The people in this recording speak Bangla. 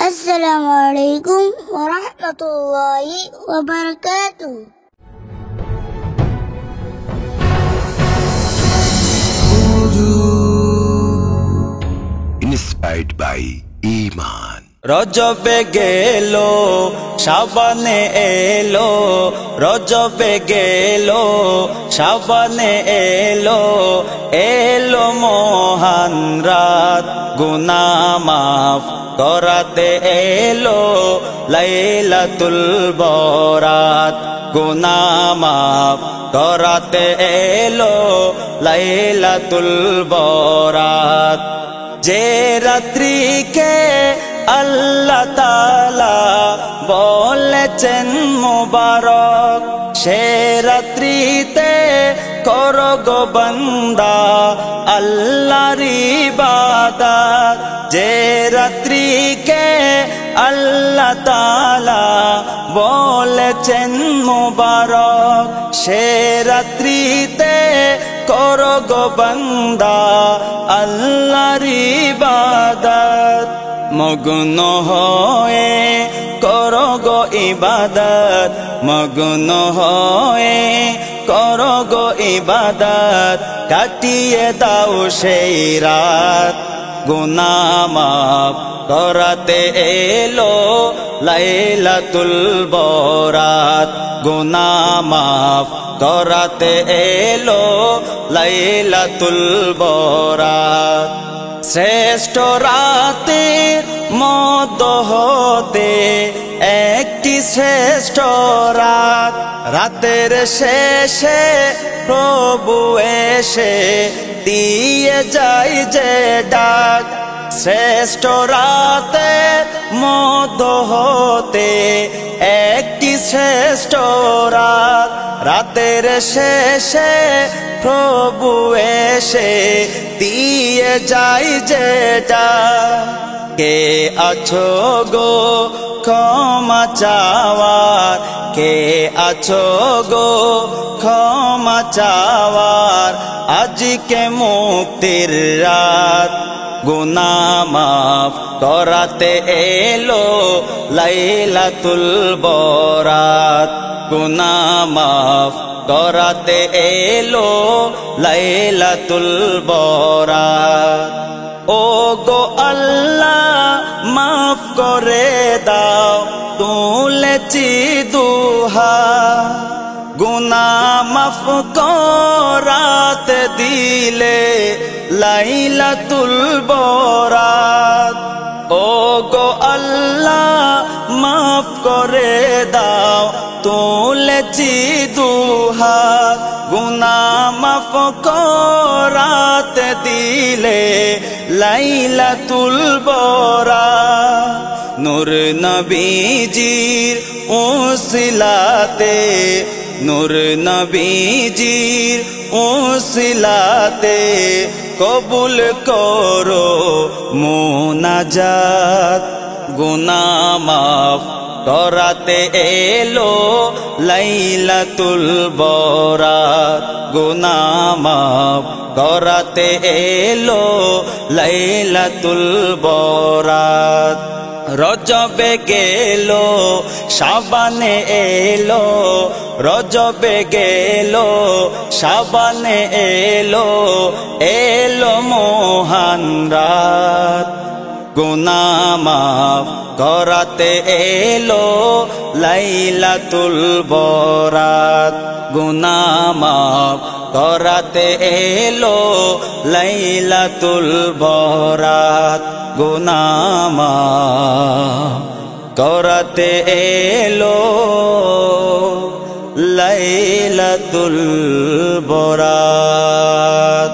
আসসালামু আলাইকুম ওয়া রাহমাতুল্লাহি ওয়া বারাকাতুহু। Inspired by Iman. রজবে গেল শাবানে এলো, রজবে গেল শাবানে এলো, এলো মহান রাত গুনাহ মাফ করাতে এলো লাইলাতুল বরাত, গুনাহ মাফ করাতে এলো লাইলাতুল বরাত। যে রাত্রিকে আল্লাহ তাআলা বলেছেন মুবারক, সে রাত্রিতে করো গো বান্দা আল্লাহর ইবাদত। যে রাত্রিকে আল্লাহ তাআলা বলেছেন মুবারক, সে রাত্রিতে করো গো বান্দা আল্লাহর ইবাদত। মগ্ন হয়ে করো গো ইবাদত, মগ্ন হয়ে করো গো ইবাদত, কাটিয়ে দাও সেই রাত গুনাহ মাফ করাতে এলো লাইলাতুল বরাত, গুনাহ মাফ করাতে এলো লাইলাতুল বরাত। শ্রেষ্ঠ রাতের মধ্য হতে একটি শ্রেষ্ঠ রাত, রাতের শেষে প্রভু এসে দিয়ে যায় যে ডাক। শ্রেষ্ঠ রাতের মধ্য হতে একটি শ্রেষ্ঠ রাত, রাতের শেষে প্রভু এসে দিয়ে যায় যেটা। কে আছো গো ক্ষমা চাওয়ার, কে আছো গো ক্ষমা চাওয়ার, আজকে মুক্তির রাত গুনাহ মাফ করাতে এলো লাইলাতুল বরাত, গুনাহ মাফ করাতে এলো লাইলাতুল বরাত। ও গো আল্লাহ মাফ করে দাও তুলেছি দুহাত, গুনাহ মাফ করাতে দিলে লাইলাতুল বরাত। ও গো আল্লাহ মাফ করে দাও তুলেছি দুহাত, গুনাহ মাফ করাতে দিলে লাইলাতুল বরাত। নূর নবীজির উসিলাতে, নূর নবীজির উসিলাতে কবুল করো মুনাজাত, গুনাহ মাফ করাতে এলো লাইলাতুল বরাত, গুনাহ মাফ করাতে এলো লাইলাতুল বরাত। রজবে গেল শাবানে এলো, রজবে গেল শাবানে এলো, এলো মহান রাত গুনাহ মাফ করাতে এলো লাইলাতুল বরাত, গুনাহ মাফ করাতে এলো লাইলাতুল বরাত, গুনাহ মাফ করাতে এলো লাইলাতুল বরাত।